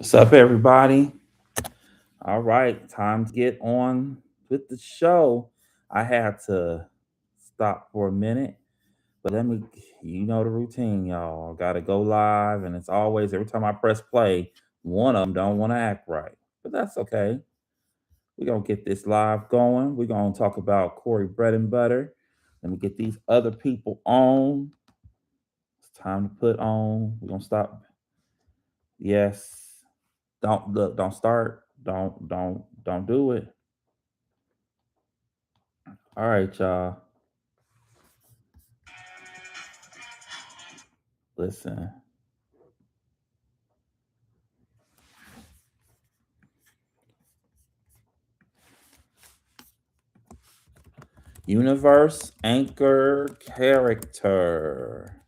What's up, everybody? All right, time to get on with the show. I had to stop for a minute, but you know the routine, y'all. Got to go live, and it's always every time I press play, one of them don't want to act right, but that's okay. We're gonna get this live going. We're gonna talk about Corey Bredenbutter. Let me get these other people on. It's time to put on. We're gonna stop. Yes. Don't look. Don't start. Don't do it. All right, y'all. Listen. Universe anchor character.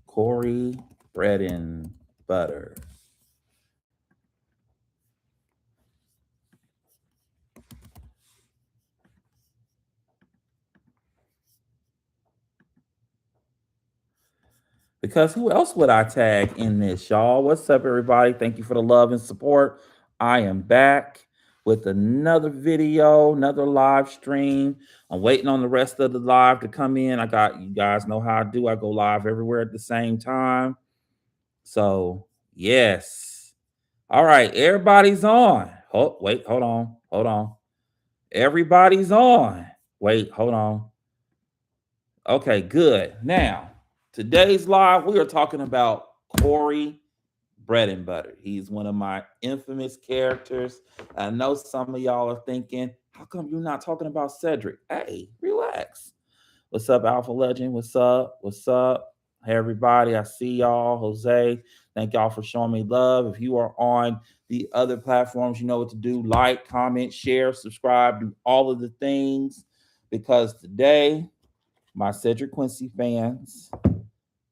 Corey Bread and Butter. Because who else would I tag in this, y'all? What's up, everybody? Thank you for the love and support. I am back with another video, another live stream. I'm waiting on the rest of the live to come in. I got you guys know how I do. I go live everywhere at the same time. So, yes. All right, everybody's on. Wait, hold on. Everybody's on. Wait, hold on. Okay, good. Now, today's live, we are talking about Corey Bredenbutter. He's one of my infamous characters. I know some of y'all are thinking, how come you're not talking about Cedric? Hey, relax. What's up, Alpha Legend? What's up? What's up? Hey, everybody. I see y'all. Jose, thank y'all for showing me love. If you are on the other platforms, you know what to do. Like, comment, share, subscribe, do all of the things. Because today, my Cedric Quincy fans,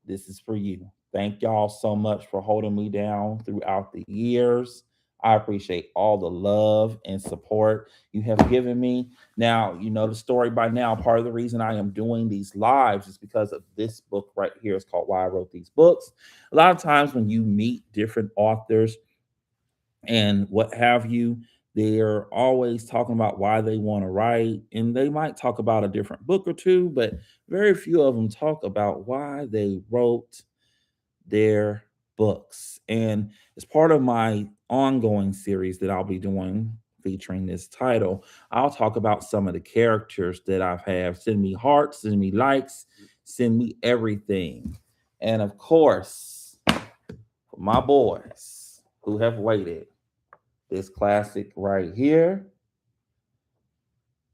this is for you. Thank y'all so much for holding me down throughout the years. I appreciate all the love and support you have given me. Now, you know the story by now. Part of the reason I am doing these lives is because of this book right here. It's called Why I Wrote These Books. A lot of times when you meet different authors and what have you, they're always talking about why they want to write, and they might talk about a different book or two, but very few of them talk about why they wrote their books. And as part of my ongoing series that I'll be doing featuring this title, I'll talk about some of the characters that I've had send me hearts, send me likes, send me everything. And of course, for my boys who have waited, this classic right here.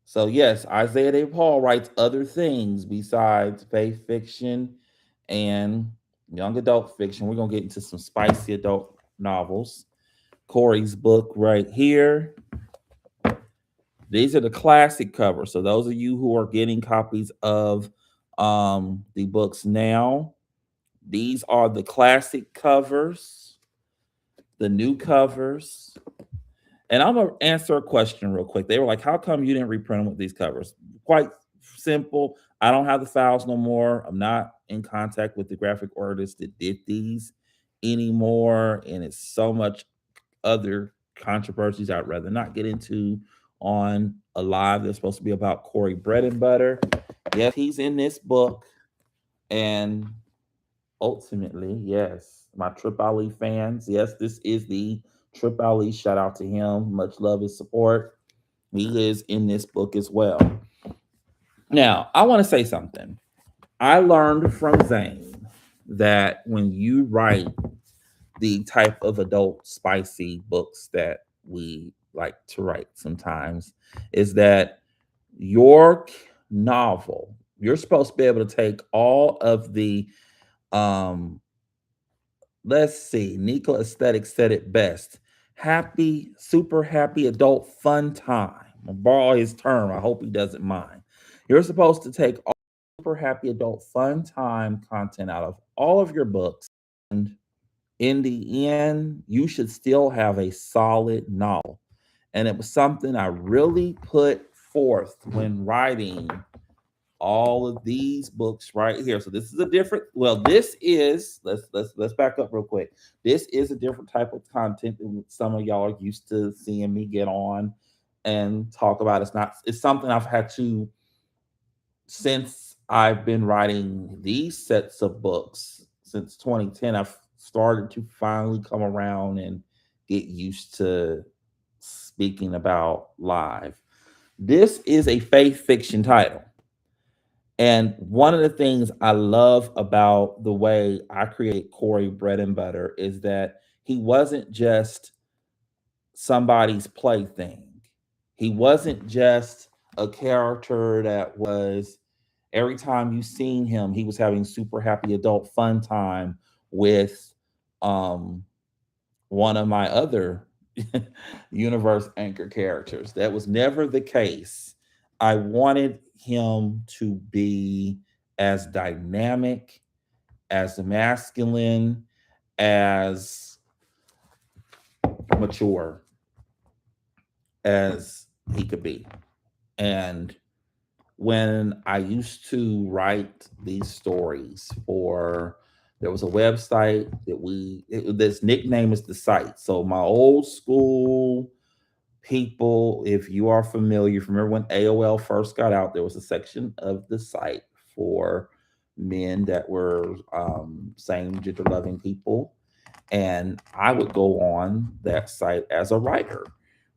So, yes, Isaiah De Paul writes other things besides faith fiction and young adult fiction. We're going to get into some spicy adult novels. Corey's book right here. These are the classic covers. So, those of you who are getting copies of the books now, these are the classic covers, the new covers. And I'm gonna answer a question real quick. They were like, "How come you didn't reprint them with these covers?" Quite simple. I don't have the files no more. I'm not in contact with the graphic artist that did these anymore, and it's so much other controversies I'd rather not get into on a live that's supposed to be about Corey Bread and Butter. Yes, he's in this book, and ultimately, yes, my Trip Ali fans, yes, this is the Trip Ali. Shout out to him. Much love and support. He is in this book as well. Now, I want to say something. I learned from Zane that when you write the type of adult spicy books that we like to write sometimes, is that your novel, you're supposed to be able to take all of the um let's see. Nico Aesthetics said it best. Happy, super happy adult fun time. I'll borrow his term. I hope he doesn't mind. You're supposed to take all super happy adult fun time content out of all of your books. And in the end, you should still have a solid novel. And it was something I really put forth when writing all of these books right here. So this is a different, well, this is, let's back up real quick. This is a different type of content than some of y'all are used to seeing me get on and talk about. It's something I've had to, since I've been writing these sets of books since 2010, I've started to finally come around and get used to speaking about live. This is a faith fiction title. And one of the things I love about the way I created Corey Bredenbutter is that he wasn't just somebody's plaything. He wasn't just a character that was, every time you seen him, he was having super happy adult fun time with um one of my other universe anchor characters. That was never the case. I wanted him to be as dynamic, as masculine, as mature as he could be. And when I used to write these stories for, there was a website that this nickname is the site. So my old school people, if you are familiar, if you remember when AOL first got out, there was a section of the site for men that were same gender loving people. And I would go on that site as a writer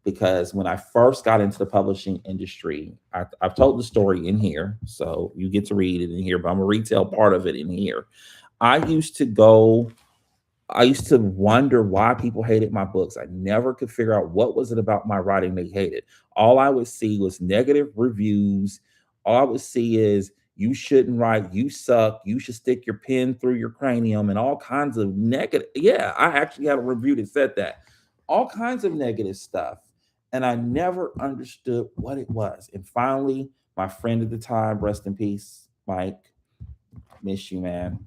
because when I first got into the publishing industry, I've told the story in here. So you get to read it in here, but I'm going to retell part of it in here. I used to go I used to wonder why people hated my books. I never could figure out what was it about my writing they hated. All I would see was negative reviews. All I would see is you shouldn't write, you suck, you should stick your pen through your cranium and all kinds of negative. Yeah, I actually had a review that said that. All kinds of negative stuff. And I never understood what it was. And finally, my friend at the time, rest in peace, Mike, miss you, man.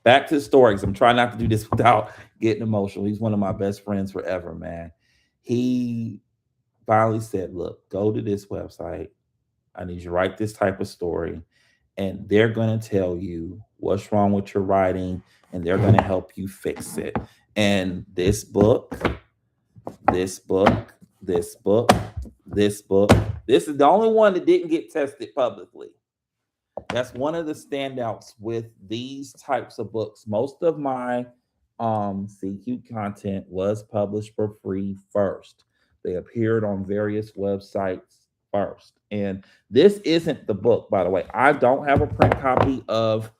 Back to the stories. I'm trying not to do this without getting emotional. He's one of my best friends forever, man. He finally said, look, go to this website. I need you to write this type of story. And they're going to tell you what's wrong with your writing and they're going to help you fix it. And this book, this book, this book, this is the only one that didn't get tested publicly. That's one of the standouts with these types of books. Most of my CQ content was published for free first. They appeared on various websites first. And this isn't the book, by the way. I don't have a print copy of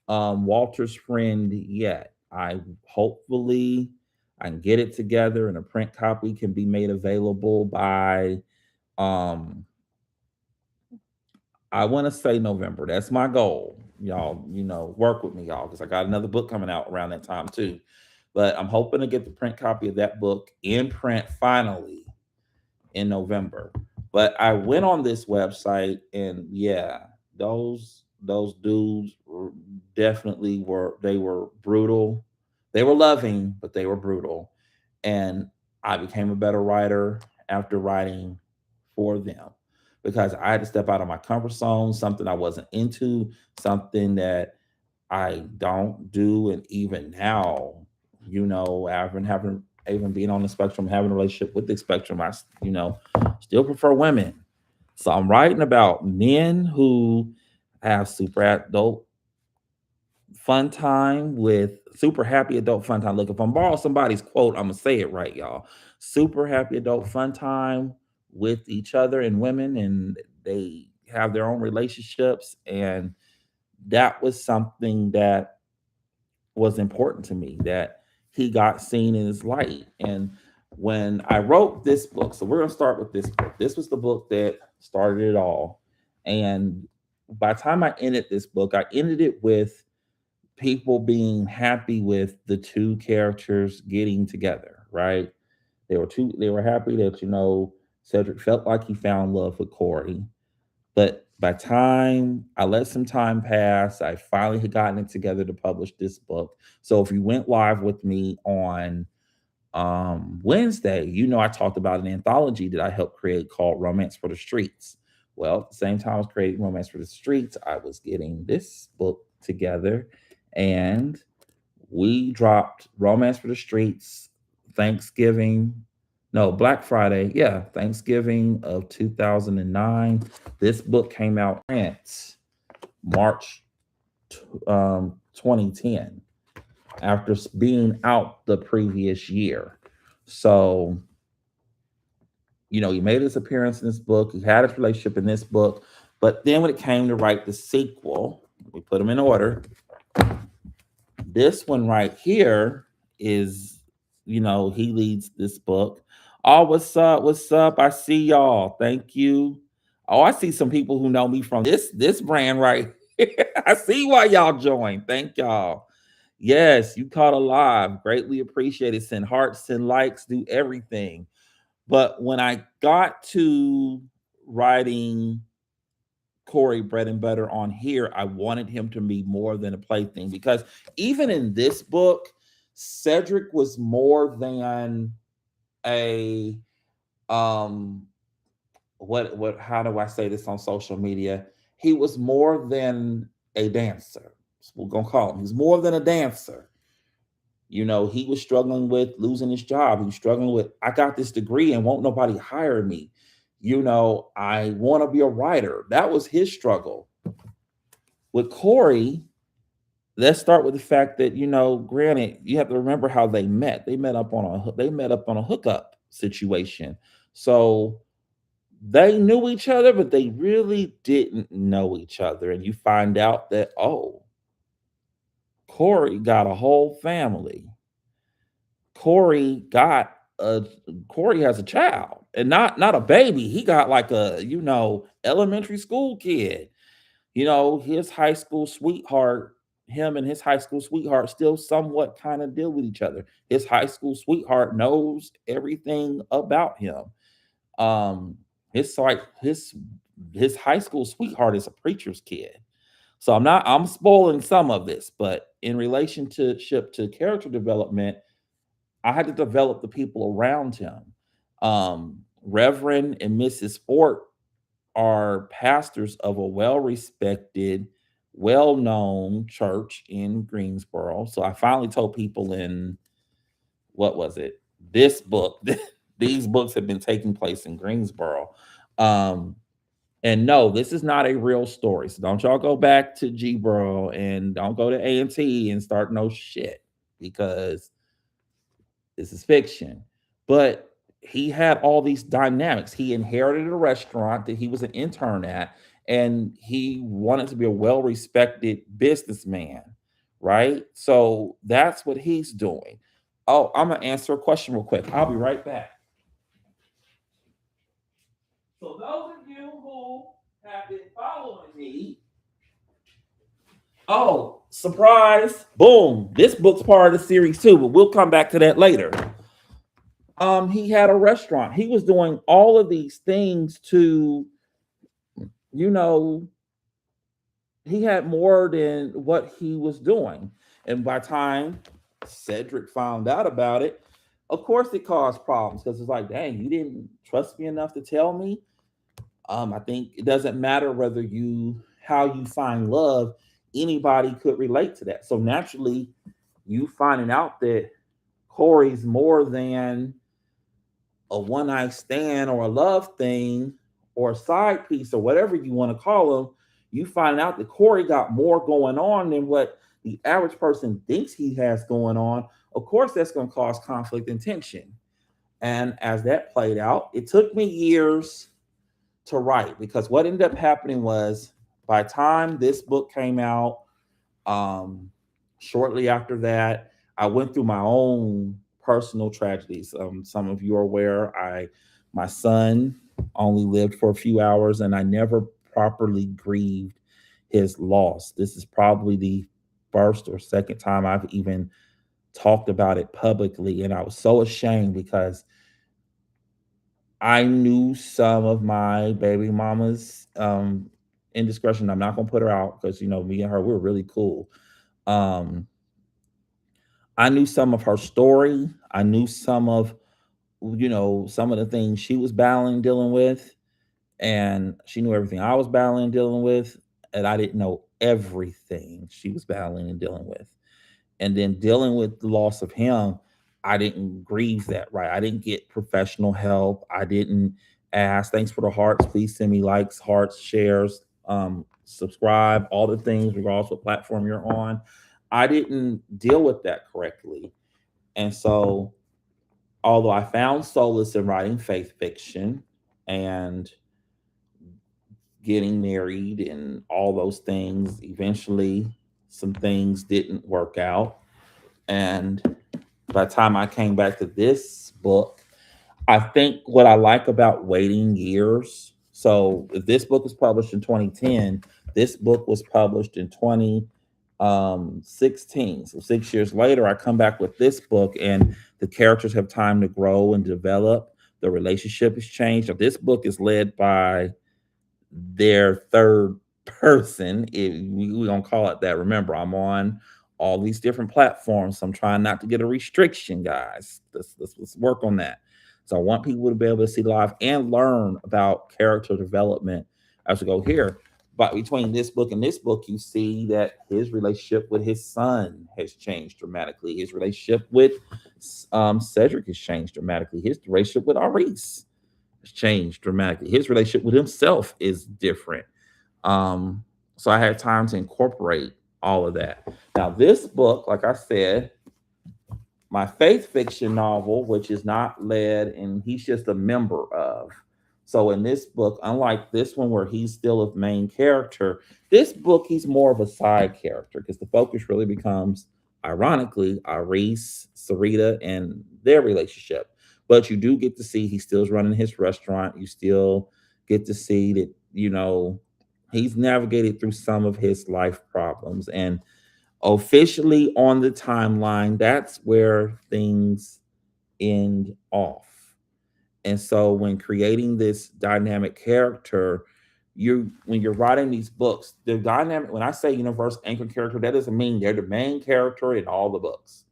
Walter's Friend yet. I hopefully I can get it together and a print copy can be made available by um I want to say November. That's my goal. Y'all, work with me, y'all, because I got another book coming out around that time too. But I'm hoping to get the print copy of that book in print finally in November. But I went on this website and yeah, those dudes definitely were brutal. They were loving, but they were brutal. And I became a better writer after writing for them because I had to step out of my comfort zone, something I wasn't into, something that I don't do. And even now, I've been having, even being on the spectrum, having a relationship with the spectrum, still prefer women. So I'm writing about men who have super adult fun time with super happy adult fun time. Look, if I'm borrowing somebody's quote, I'm gonna say it right, y'all. Super happy adult fun time with each other and women, and they have their own relationships. And that was something that was important to me that he got seen in his light. And when I wrote this book, so we're gonna start with this book. This was the book that started it all. And by the time I ended this book, I ended it with people being happy with the two characters getting together, right? They were happy that Cedric felt like he found love with Corey. But by time I let some time pass, I finally had gotten it together to publish this book. So if you went live with me on Wednesday, I talked about an anthology that I helped create called Romance for the Streets, Well, at the same time I was creating Romance for the Streets, I was getting this book together, and we dropped Romance for the Streets Thanksgiving, no, Black Friday, yeah, Thanksgiving of 2009. This book came out in France March 2010, after being out the previous year. So, he made his appearance in this book. He had his relationship in this book. But then when it came to write the sequel, we put them in order. This one right here is, he leads this book. Oh, what's up? What's up? I see y'all. Thank you. Oh, I see some people who know me from this brand right here. I see why y'all joined. Thank y'all. Yes, you caught alive. Greatly appreciated. Send hearts, send likes, do everything. But when I got to writing Corey Bredenbutter on here, I wanted him to be more than a plaything, because even in this book, Cedric was more than a what how do I say this on social media? He was more than a dancer. We're gonna call him. He's more than a dancer. He was struggling with losing his job. He was struggling with, I got this degree and won't nobody hire me. I want to be a writer. That was his struggle. With Corey, let's start with the fact that, granted, you have to remember how they met. They met up on a hookup situation. So they knew each other, but they really didn't know each other. And you find out that, oh, Corey got a whole family. Corey got a Corey has a child, and not a baby. He got like a, elementary school kid. His high school sweetheart, him and his high school sweetheart still somewhat kind of deal with each other. His high school sweetheart knows everything about him. Um his like his high school sweetheart is a preacher's kid. So I'm spoiling some of this, but in relationship to character development, I had to develop the people around him. Reverend and Mrs. Fort are pastors of a well respected, well known church in Greensboro. So I finally told people in, what was it? This book, these books have been taking place in Greensboro. Um, and no, this is not a real story. So don't y'all go back to G Bro and don't go to A&T and start no shit, because this is fiction. But he had all these dynamics. He inherited a restaurant that he was an intern at, and he wanted to be a well respected businessman, right? So that's what he's doing. Oh, I'm going to answer a question real quick. I'll be right back. So, those of you who have been following me, oh, surprise, boom, this book's part of the series too, but we'll come back to that later. He had a restaurant. He was doing all of these things to, you know, he had more than what he was doing. And by the time Cedric found out about it, of course it caused problems, because it's like, dang, you didn't trust me enough to tell me. I think it doesn't matter whether how you find love, anybody could relate to that. So naturally, you finding out that Corey's more than a one night stand or a love thing or a side piece or whatever you want to call him, you find out that Corey got more going on than what the average person thinks he has going on. Of course, that's going to cause conflict and tension. And as that played out, it took me years to write, because what ended up happening was, by the time this book came out, um, shortly after that, I went through my own personal tragedies. Some of you are aware, my son only lived for a few hours, and I never properly grieved his loss. This is probably the first or second time I've even talked about it publicly, and I was so ashamed, because I knew some of my baby mama's indiscretion. I'm not gonna put her out, because me and her, we're really cool. Um, I knew some of her story. I knew some of the things she was battling, dealing with. And she knew everything I was battling and dealing with, and I didn't know everything she was battling and dealing with. And then dealing with the loss of him, I didn't grieve that right. I didn't get professional help. I didn't ask, thanks for the hearts. Please send me likes, hearts, shares, subscribe, all the things, regardless what platform you're on. I didn't deal with that correctly. And so, although I found solace in writing faith fiction and getting married and all those things, eventually some things didn't work out. And by the time I came back to this book, I think what I like about waiting years. So if this book was published in 2010, this book was published in 2016. So 6 years later, I come back with this book, and the characters have time to grow and develop. The relationship has changed. Now, this book is led by their third person. We don't call it that. Remember, I'm on all these different platforms. So I'm trying not to get a restriction, guys. Let's work on that. So I want people to be able to see live and learn about character development as we go here. But between this book and this book, you see that his relationship with his son has changed dramatically. His relationship with Cedric has changed dramatically. His relationship with Aris has changed dramatically. His relationship with himself is different. Um, so I had time to incorporate all of that. Now, this book, like I said, my faith fiction novel, which is not led and he's just a member of. So in this book, unlike this one where he's still a main character, this book he's more of a side character because the focus really becomes, ironically, Iris, Sarita, and their relationship. But you do get to see he still's running his restaurant. You still get to see that, he's navigated through some of his life problems. And officially on the timeline, that's where things end off. And so when creating this dynamic character, when you're writing these books, the dynamic, when I say universe anchor character, that doesn't mean they're the main character in all the books.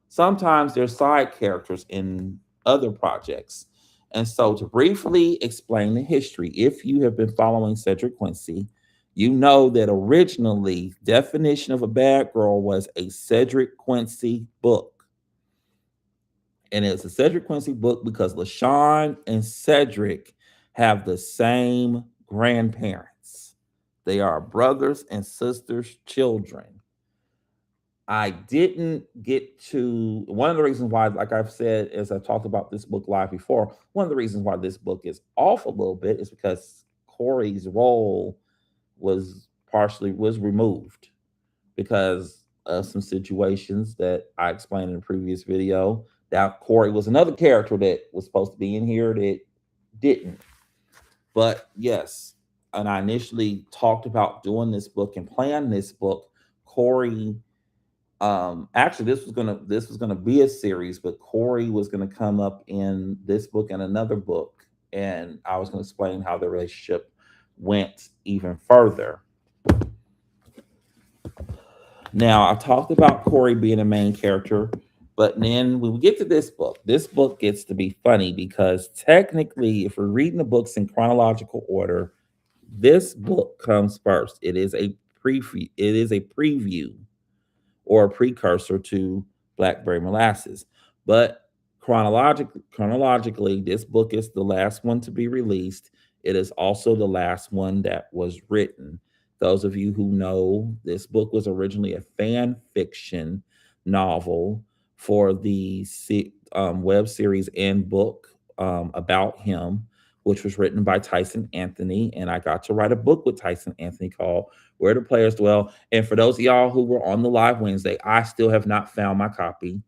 Sometimes they're side characters in other projects. And so to briefly explain the history, if you have been following Cedric Quincy, you know that originally definition of a bad girl was a Cedric Quincy book. And it's a Cedric Quincy book because LaShawn and Cedric have the same grandparents. They are brothers and sisters' children. I didn't get to one of the reasons why, like I've said, as I've talked about this book live before, one of the reasons why this book is off a little bit is because Corey's role was removed because of some situations that I explained in a previous video. That Corey was another character that was supposed to be in here that didn't. But yes, and I initially talked about doing this book and planned this book. Corey, actually, this was gonna be a series, but Corey was gonna come up in this book and another book, and I was gonna explain how the relationship went even further. Now, I talked about Corey being a main character, but then when we get to this book gets to be funny because technically, if we're reading the books in chronological order, this book comes first. It is a preview. It is a preview or a precursor to Blackberry Molasses. But chronologically, this book is the last one to be released. It is also the last one that was written. Those of you who know, this book was originally a fan fiction novel for the web series and book about him, which was written by Tyson Anthony. And I got to write a book with Tyson Anthony called Where the Players Dwell. And for those of y'all who were on the live Wednesday, I still have not found my copy.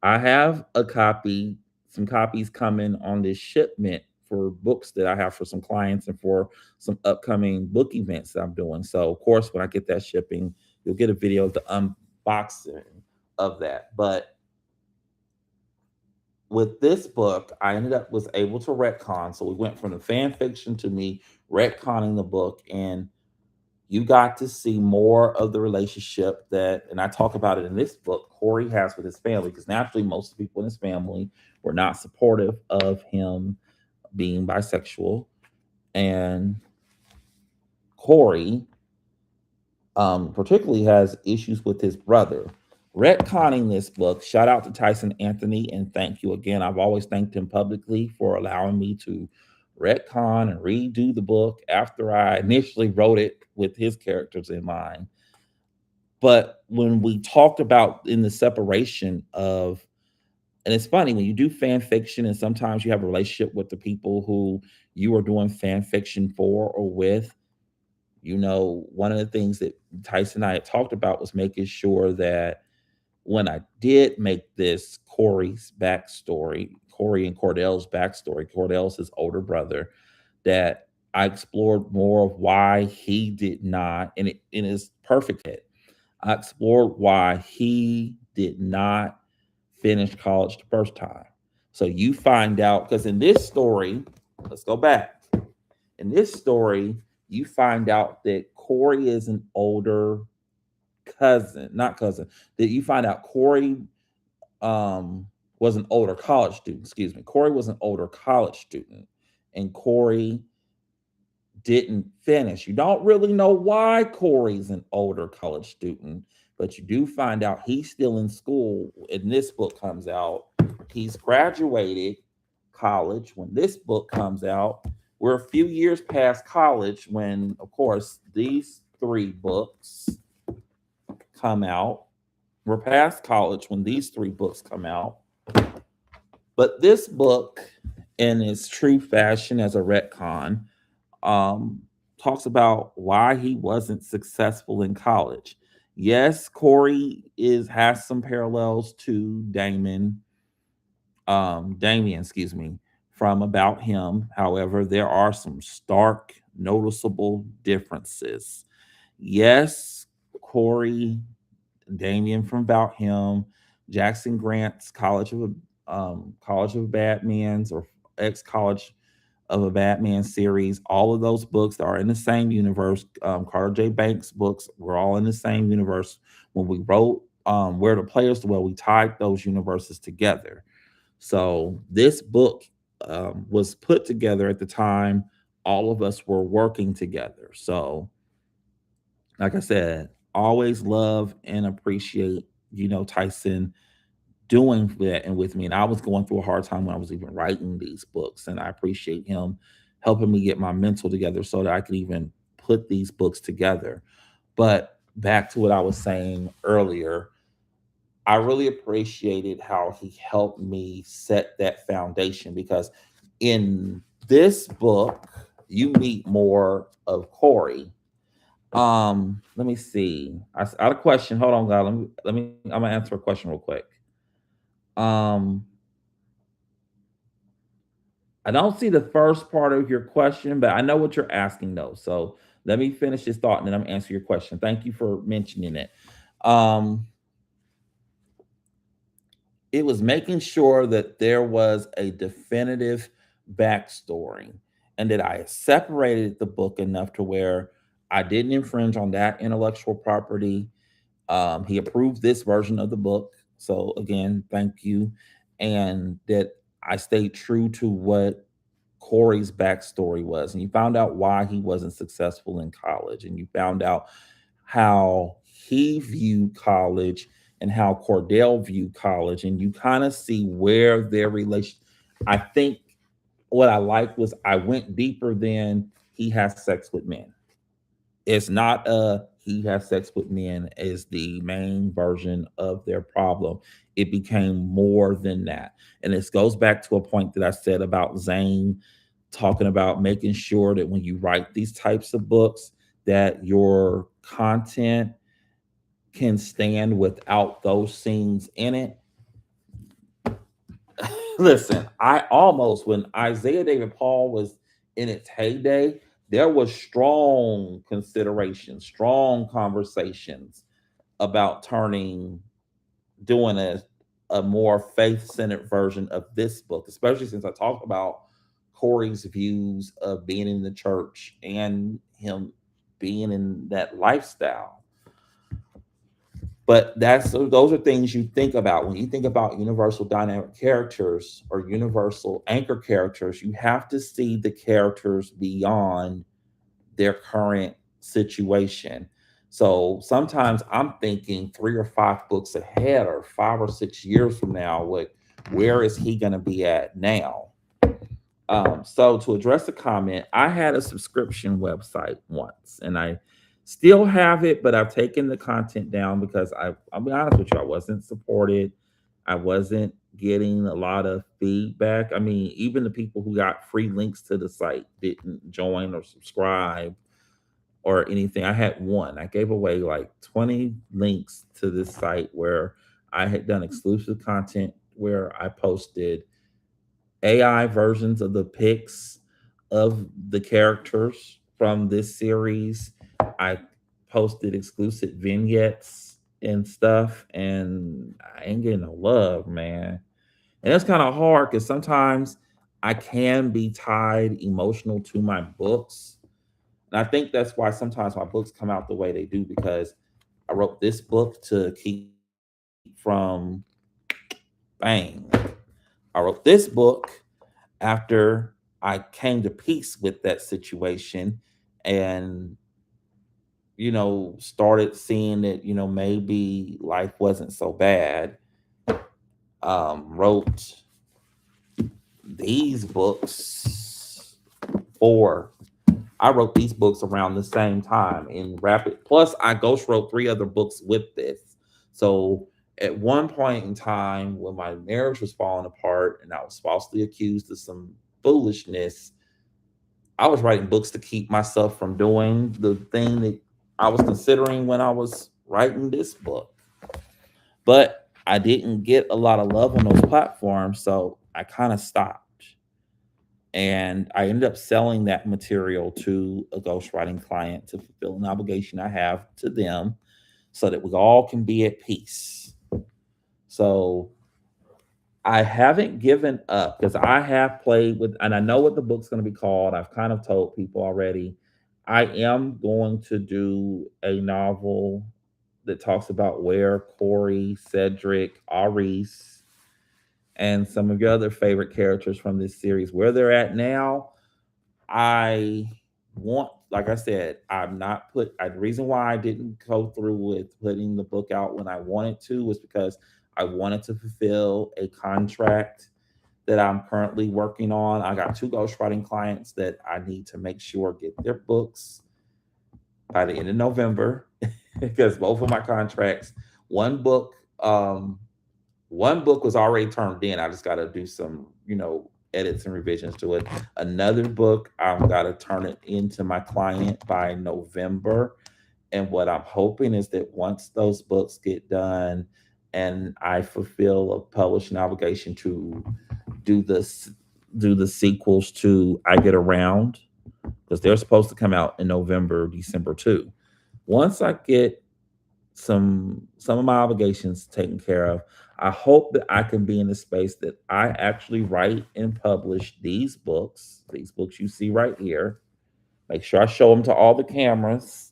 I have a copy, some copies coming on this shipment for books that I have for some clients and for some upcoming book events that I'm doing. So, of course, when I get that shipping, you'll get a video of the unboxing of that. But with this book, I ended up was able to retcon. So we went from the fan fiction to me retconning the book, and you got to see more of the relationship that, and I talk about it in this book, Corey has with his family, because naturally most of the people in his family were not supportive of him being bisexual. And Corey, particularly has issues with his brother. Retconning this book, shout out to Tyson Anthony and thank you again. I've always thanked him publicly for allowing me to retcon and redo the book after I initially wrote it with his characters in mind. But when we talked about in the separation of, and it's funny when you do fan fiction and sometimes you have a relationship with the people who you are doing fan fiction for or with, one of the things that Tyson and I had talked about was making sure that when I did make this Corey's backstory, Corey and Cordell's backstory, Cordell's his older brother, that I explored more of why he did not, and it in his perfect hit. I explored why he did not finish college the first time. So you find out because in this story, let's go back. In this story, you find out that Corey is an older cousin, not cousin. That you find out Corey was an older college student. Excuse me. Corey was an older college student, and Corey didn't finish. You don't really know why Corey's an older college student, but you do find out he's still in school. And this book comes out. He's graduated college when this book comes out. We're a few years past college when, of course, these three books come out. We're past college when these three books come out. But this book, in its true fashion as a retcon, um, talks about why he wasn't successful in college. Yes, Corey has some parallels to Damien, excuse me, from About Him. However, there are some stark, noticeable differences. Yes, Corey, Damien from About Him, Jackson Grant's College of Bad Men's or ex College of a Batman series. All of those books are in the same universe. Carter J. Banks books were all in the same universe. When we wrote Where the Players Dwell, we tied those universes together. So this book was put together at the time all of us were working together. So, like I said, always love and appreciate, Tyson doing that and with me. And I was going through a hard time when I was even writing these books. And I appreciate him helping me get my mental together so that I could even put these books together. But back to what I was saying earlier, I really appreciated how he helped me set that foundation because in this book, you meet more of Corey. Let me see. I had a question. Hold on, guys. I'm gonna answer a question real quick. Um, I don't see the first part of your question, but I know what you're asking though. So let me finish this thought and then I'm answer your question. Thank you for mentioning it. Um, it was making sure that there was a definitive backstory and that I separated the book enough to where I didn't infringe on that intellectual property. He approved this version of the book. So again, thank you. And that I stayed true to what Corey's backstory was. And you found out why he wasn't successful in college. And you found out how he viewed college and how Cordell viewed college. And you kind of see where their relation. I think what I liked was I went deeper than he has sex with men. It's not he has sex with men is the main version of their problem. It became more than that. And this goes back to a point that I said about Zane talking about making sure that when you write these types of books that your content can stand without those scenes in it. Listen, I almost when Isaiah David Paul was in its heyday, there was strong consideration, strong conversations about doing a more faith-centered version of this book, especially since I talked about Corey's views of being in the church and him being in that lifestyle. But that's those are things you think about when you think about universal dynamic characters or universal anchor characters. You have to see the characters beyond their current situation. So sometimes I'm thinking 3 or 5 books ahead, or 5 or 6 years from now, what where is he going to be at now? So to address the comment, I had a subscription website once, and I still have it, but I've taken the content down because I'll be honest with you, I wasn't supported. I wasn't getting a lot of feedback. I mean, even the people who got free links to the site didn't join or subscribe or anything. I had one. I gave away like 20 links to this site where I had done exclusive content where I posted AI versions of the pics of the characters from this series. I posted exclusive vignettes and stuff, and I ain't getting no love, man. And that's kind of hard because sometimes I can be tied emotional to my books. And I think that's why sometimes my books come out the way they do, because I wrote this book to keep from bang. I wrote this book after I came to peace with that situation and, started seeing that, maybe life wasn't so bad. Wrote these books for, I wrote these books around the same time in rapid. Plus, I ghost wrote 3 other books with this. So at one point in time, when my marriage was falling apart and I was falsely accused of some foolishness, I was writing books to keep myself from doing the thing that I was considering when I was writing this book. But I didn't get a lot of love on those platforms, so I kind of stopped. And I ended up selling that material to a ghostwriting client to fulfill an obligation I have to them so that we all can be at peace. So I haven't given up because I have played with, and I know what the book's going to be called. I've kind of told people already. I am going to do a novel that talks about where Corey, Cedric, Aris, and some of your other favorite characters from this series, where they're at now. I want, like I said, I'm not put. The reason why I didn't go through with putting the book out when I wanted to was because I wanted to fulfill a contract that I'm currently working on. I got 2 ghostwriting clients that I need to make sure get their books by the end of November because both of my contracts, one book, um, one book was already turned in. I just got to do some, edits and revisions to it. Another book, I've got to turn it into my client by November. And what I'm hoping is that once those books get done and I fulfill a publishing obligation to do this, do the sequels to I Get Around, because they're supposed to come out in November, December too. Once I get some of my obligations taken care of, I hope that I can be in a space that I actually write and publish these books you see right here. Make sure I show them to all the cameras.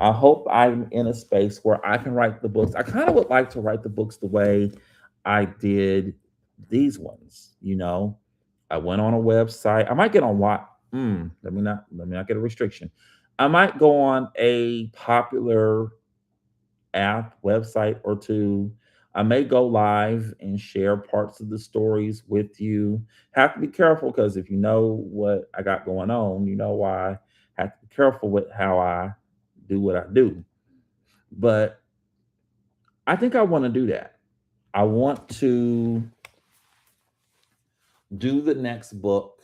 I hope I'm in a space where I can write the books. I kind of would like to write the books the way I did these ones. I went on a website. I might get on what? Let me not get a restriction. I might go on a popular app, website or two. I may go live and share parts of the stories with you. Have to be careful because if you know what I got going on, you know why I have to be careful with how I do what I do. But I think I want to do that. I want to do the next book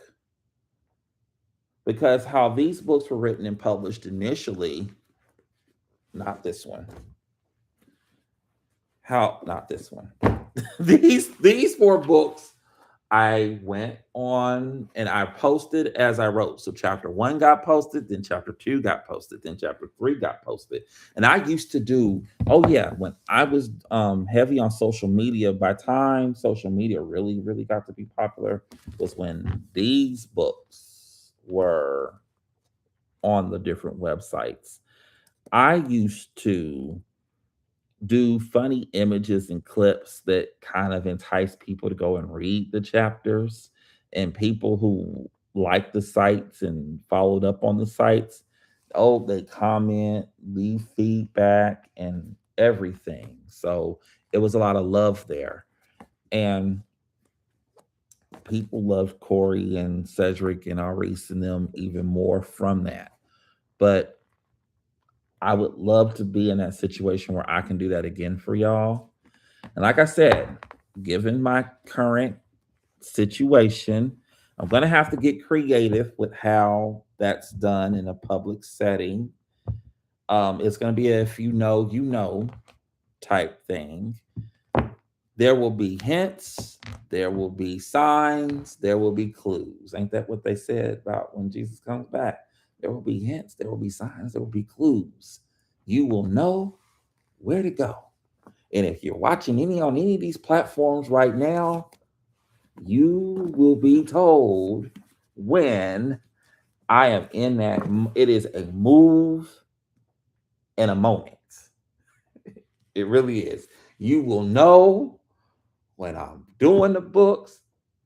because how these books were written and published initially, not this one. How not this one. These 4 books I went on and I posted as I wrote. So chapter 1 got posted, then chapter 2 got posted, then chapter 3 got posted. And I used to do, oh yeah, when I was heavy on social media, by time social media really, really got to be popular was when these books were on the different websites. I used to do funny images and clips that kind of entice people to go and read the chapters. And people who like the sites and followed up on the sites, oh, they comment, leave feedback, and everything. So it was a lot of love there. And people loved Corey and Cedric and Maurice and them even more from that. But I would love to be in that situation where I can do that again for y'all. And like I said, given my current situation, I'm going to have to get creative with how that's done in a public setting. It's going to be a if you know, you know type thing. There will be hints, there will be signs, there will be clues. Ain't that what they said about when Jesus comes back? There will be hints, there will be signs, there will be clues. You will know where to go. And if you're watching on any of these platforms right now, you will be told when I am in that. It is a move and a moment. It really is. You will know when I'm doing the books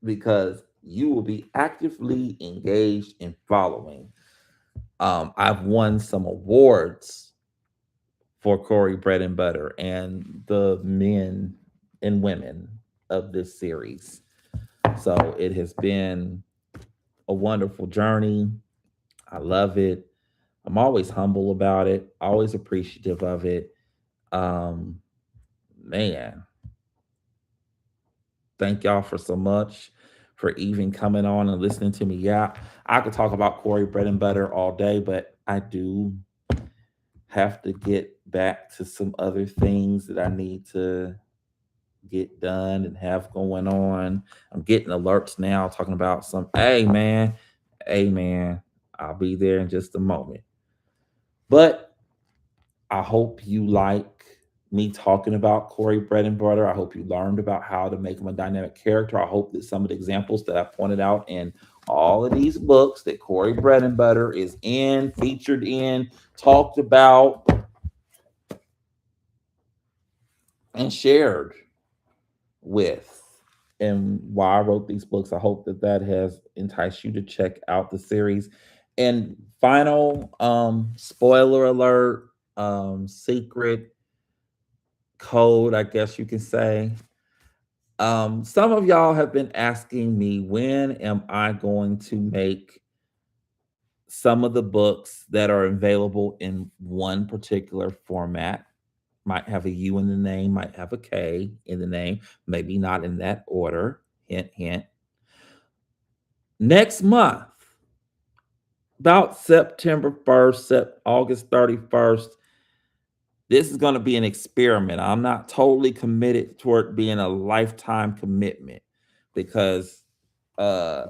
because you will be actively engaged in following. I've won some awards for Corey Bredenbutter and the men and women of this series. So it has been a wonderful journey. I love it. I'm always humble about it, always appreciative of it. Um, Man, thank y'all for so much for even coming on and listening to me. Yeah, I could talk about Corey Bread and Butter all day, but I do have to get back to some other things that I need to get done and have going on. I'm getting alerts now talking about hey man, I'll be there in just a moment. But I hope you like me talking about Corey Bread and Butter. I hope you learned about how to make him a dynamic character. I hope that some of the examples that I pointed out in all of these books that Corey Bread and Butter is in, featured in, talked about, and shared with, and why I wrote these books. I hope that that has enticed you to check out the series. And final spoiler alert, secret code, I guess you can say. Some of y'all have been asking me when am I going to make some of the books that are available in one particular format. Might have a U in the name, might have a K in the name, maybe not in that order. Hint, hint. Next month, about September 1st, August 31st, this is going to be an experiment. I'm not totally committed toward being a lifetime commitment because uh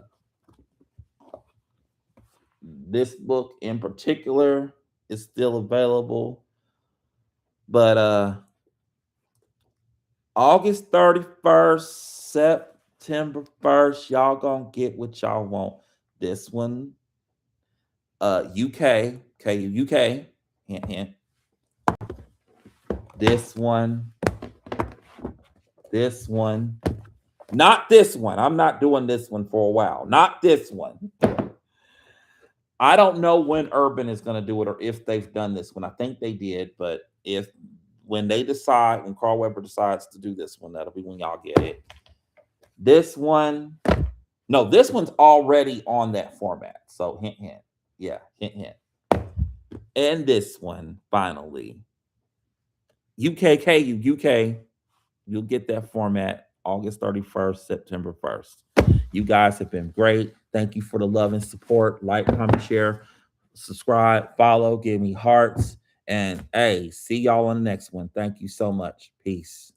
this book in particular is still available. But August 31st, September 1st, y'all gonna get what y'all want. This one, UK, UK, hint, hint. This one, this one, not this one. I'm not doing this one for a while. Not this one. I don't know when Urban is going to do it or if they've done this one. I think they did, but when they decide, when Carl Weber decides to do this one, that'll be when y'all get it. This one, no, this one's already on that format. So hint, hint. Yeah, hint, hint. And this one, finally, UK, you'll get that format August 31st, September 1st. You guys have been great. Thank you for the love and support. Like, comment, share, subscribe, follow, give me hearts. And hey, see y'all on the next one. Thank you so much. Peace.